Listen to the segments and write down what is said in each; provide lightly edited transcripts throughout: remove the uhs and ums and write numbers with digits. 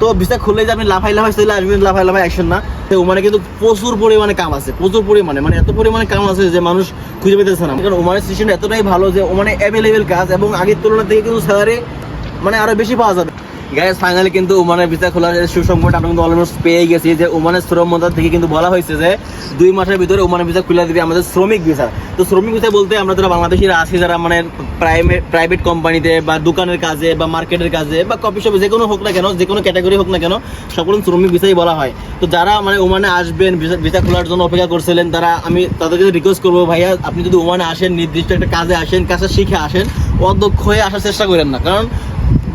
তো ভিসা খুললেই যে আপনি লাফাই লাফাই চলে আসবেন, লাফাই লাফাই আসেন না। ওমানে কিন্তু প্রচুর পরিমাণে কাম আছে, প্রচুর পরিমাণে, মানে এত পরিমাণে কাম আছে যে মানুষ খুঁজে পেতেছে না। কারণ ওমানের সিস্টেম এতটাই ভালো যে ওমানে অ্যাভেলেবেল কাজ এবং আগের তুলনা থেকে কিন্তু স্যালারি মানে আরো বেশি পাওয়া যাবে। গাইস ফাইনালি কিন্তু ওমানের ভিসা খোলার সুসংবাদ আমরা কিন্তু অলমোস্ট পেয়ে গেছি। যে ওমানের শ্রম মন্ত্রণালয় থেকে কিন্তু বলা হয়েছে যে 2 মাসের ভিতরে ওমানের ভিসা খুলে দিবে আমাদের শ্রমিক ভিসা। তো শ্রমিক ভিসা বলতে আমরা যারা বাংলাদেশিরা আছি, যারা মানে প্রাইভেট কোম্পানিতে বা দোকানের কাজে বা মার্কেটের কাজে বা কফি শপে যে কোনো হোক না কেন, যে কোনো ক্যাটাগরি হোক না কেন, সকল শ্রমিক ভিসাই বলা হয়। তো যারা মানে ওমানে আসবেন, ভিসা খোলার জন্য অপেক্ষা করছিলেন, তারা আমি তাদেরকে রিকোয়েস্ট করবো, ভাইয়া আপনি যদি ওমানে আসেন, নির্দিষ্ট একটা কাজে আসেন, কাজটা শিখে আসেন, অদক্ষ হয়ে আসার চেষ্টা করেন না। কারণ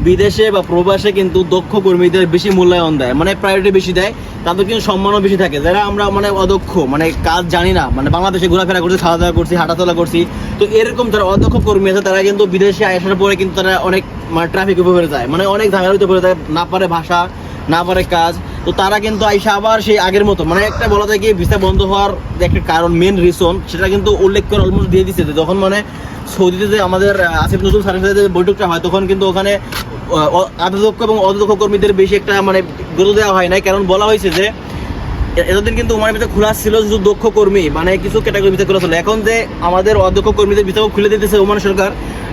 বিদেশে বা প্রবাসে কিন্তু দক্ষ কর্মীদের বেশি মূল্যায়ন দেয়, মানে প্রায়োরিটি বেশি দেয়, তাদের কিন্তু সম্মানও বেশি থাকে। যারা আমরা মানে অদক্ষ, মানে কাজ জানি না, মানে বাংলাদেশে ঘোরাফেরা করছি, খাওয়া দাওয়া করছি, হাঁটাচলা করছি, তো এরকম যারা অদক্ষ কর্মী আছে তারা কিন্তু বিদেশে আসার পরে কিন্তু তারা অনেক মানে ট্রাফিক উপরে যায়, মানে অনেক ঝামেলার উপরে যায়, না পারে ভাষা, না পারে কাজ। তো তারা কিন্তু আইসা আবার সেই আগের মতো, মানে একটা বলা যায় কি ভিসা বন্ধ হওয়ার একটা কারণ, মেন রিজন সেটা কিন্তু উল্লেখ করে অলমোস্ট দিয়ে দিচ্ছে। যখন মানে সৌদিতে যে আমাদের আসিফ নজরুল সার্ভিসের যে বৈঠকটা হয়, তখন কিন্তু ওখানে আদক্ষ এবং অদক্ষ কর্মীদের বেশি একটা মানে গুরুত্ব দেওয়া হয় নাই। কারণ বলা হয়েছে যে এতদিন কিন্তু ওমানের ভিতরে খোলা ছিল শুধু দক্ষ কর্মী, মানে কিছু ক্যাটাগরি ভিতরে খোলা ছিল। এখন যে আমাদের অদক্ষ কর্মীদের ভিতরে খুলে দিতেছে ওমান সরকার,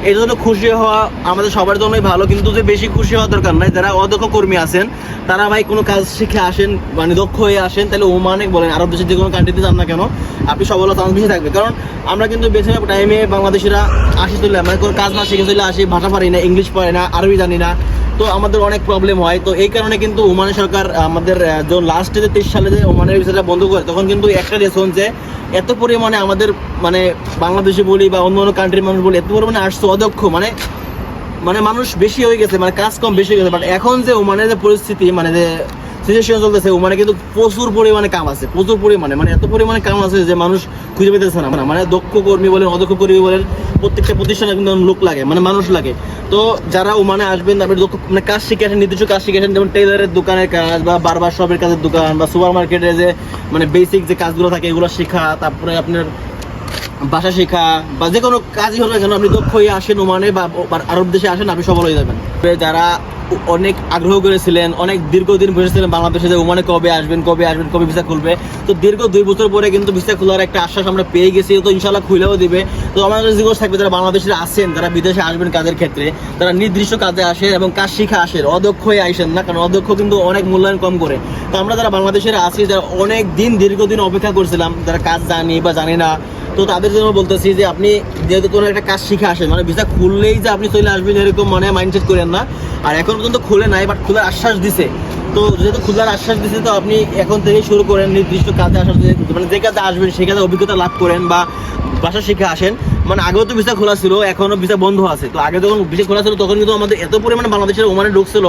এই জন্য খুশি হওয়া আমাদের সবার জন্যই ভালো। কিন্তু যে বেশি খুশি হওয়ার দরকার নাই। যারা অদক্ষ কর্মী আছেন তারা ভাই কোনো কাজ শিখে আসেন, মানে দক্ষ হয়ে আসেন, তাহলে ওমানে বলেন আরব দেশের যে কোনো কান্ট্রিতে যান না কেন, আপনি সফলতা চান্স বেশি থাকবে। কারণ আমরা কিন্তু বেশিরভাগ টাইমে বাংলাদেশিরা আসি চলে, মানে কোনো কাজ না শিখে চলে আসি, ভাষা পারি না, ইংলিশ পারি না, আরবি জানি না, তো আমাদের অনেক প্রবলেম হয়। তো এই কারণে কিন্তু ওমানের সরকার আমাদের যে লাস্টে যে 23 সালে যে ওমানের ভিসাটা বন্ধ করে, তখন কিন্তু একটা রেশন যে এত পরিমাণে আমাদের মানে বাংলাদেশে বলি বা অন্য অন্য কান্ট্রির মানুষ বলি, এত পরিমাণে আসছে অদক্ষ, মানে মানে মানুষ বেশি হয়ে গেছে, মানে কাজ কম বেশি হয়ে গেছে। বাট এখন যে ওমানের যে পরিস্থিতি, মানে যে সিচুয়েশন চলতেছে, ওমানে কিন্তু প্রচুর পরিমাণে কাম আছে, প্রচুর পরিমাণে, মানে এত পরিমাণে কাম আছে যে মানুষ খুঁজে পেতেছে না। মানে দক্ষ কর্মী বলেন, অদক্ষ কর্মী বলেন, প্রত্যেকটা প্রতিষ্ঠানে কিন্তু লোক লাগে, মানে মানুষ লাগে। তো যারা ওমানে আসবেন, তারপরে দক্ষ মানে কাজ শিখে আসেন, নির্দিষ্ট কাজ শিখে আসেন, যেমন টেইলারের দোকানের কাজ বা বারবার শপের কাজের দোকান বা সুপার মার্কেটে যে মানে বেসিক যে কাজগুলো থাকে এগুলো শেখা, তারপরে আপনার ভাষা শেখা বা যে কোনো কাজই হলো কেন, আপনি দক্ষ হয়ে আসেন ওমানে বা আরব দেশে আসেন, আপনি সফল হয়ে যাবেন। যারা অনেক আগ্রহ করেছিলেন, অনেক দীর্ঘদিন বসেছিলেন বাংলাদেশে যে ওমানে কবে আসবেন, কবে আসবেন, কবে ভিসা খুলবে, তো দীর্ঘ 2 বছর পরে কিন্তু ভিসা খোলার একটা আশ্বাস আমরা পেয়ে গেছি। তো ইনশাল্লাহ খুলেও দিবে। তো আমাদের রিকোয়েস্ট থাকবে, যারা বাংলাদেশে আছেন, যারা বিদেশে আসবেন কাজের ক্ষেত্রে, তারা নির্দিষ্ট কাজে আসেন এবং কাজ শিখে আসেন, অদক্ষ হয়ে আসেন না। কারণ অদক্ষ কিন্তু অনেক মূল্যায়ন কম করে। তো আমরা যারা বাংলাদেশের আছি, যারা অনেক দিন দীর্ঘদিন অপেক্ষা করছিলাম, যারা কাজ জানি বা জানি না, তো তাদের জন্য বলতেছি যে আপনি যেহেতু কোনো একটা কাজ শিখে আসেন, মানে ভিসা খুললেই যে আপনি চলে আসবেন এরকম মানে মাইন্ডসেট করেন না। আর এখন পর্যন্ত খুলে নাই, বাট খোলার আশ্বাস দিছে। তো যেহেতু খোলার আশ্বাস দিছে, তো আপনি এখন থেকেই শুরু করেন নির্দিষ্ট কাজে আসার, মানে যে কাজে আসবেন সেই কাজে অভিজ্ঞতা লাভ করেন বা ভাষা শিখে আসেন। মানে আগেও তো ভিসা খোলা ছিল, এখনও ভিসা বন্ধ আছে। তো আগে যখন ভিসা খোলা ছিল তখন কিন্তু আমাদের এত পরিমাণে বাংলাদেশের ওমানে ঢুকছিল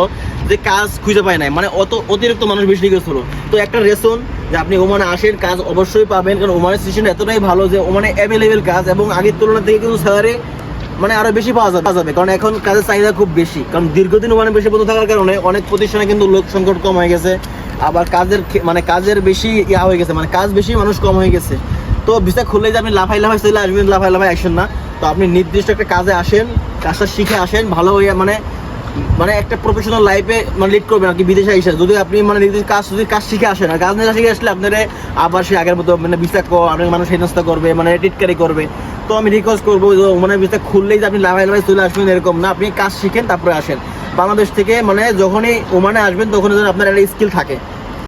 যে কাজ খুঁজে পায় নাই, মানে অতিরিক্ত মানুষ বেশি গেছিল। তো একটা রেশন যে আপনি ওমানে আসেন, কাজ অবশ্যই পাবেন। কারণ ওমানের সিস্টেম এতটাই ভালো যে ওমানে অ্যাভেলেবেল কাজ এবং আগের তুলনা থেকে কিন্তু স্যালারি মানে আরো বেশি পাওয়া যাবে। কারণ এখন কাজের চাহিদা খুব বেশি, কারণ দীর্ঘদিন ওমানে বেশি বন্ধ থাকার কারণে অনেক প্রতিষ্ঠানে কিন্তু লোক সংকট কম হয়ে গেছে, আবার কাজের বেশি হয়ে গেছে, মানে কাজ বেশি, মানুষ কম হয়ে গেছে। তো ভিসা খুললেই যে আপনি লাফাই লাফাই চলে আসবেন, লাফাই লাফাই আসেন না। তো আপনি নির্দিষ্ট একটা কাজে আসেন, কাজটা শিখে আসেন, ভালো হয়ে মানে একটা প্রফেশনাল লাইফে মানে লিড করবেন আর কি। বিদেশে এসে যদি আপনি মানে নির্দিষ্ট কাজ শিখে আসেন, আর কাজ না শিখে আসলে আপনারা আবার সে আগের মতো মানে ভিসা আপনার মানুষ হেনস্থা করবে, মানে টিটকারি করবে। তো আমি রিকোয়েস্ট করবো মানে ভিসা খুললেই যে আপনি লাফাই লাফাই চলে আসবেন এরকম না, আপনি কাজ শিখেন তারপরে আসেন। বাংলাদেশ থেকে মানে যখনই ওমানে আসবেন তখন যেন আপনার একটা স্কিল থাকে,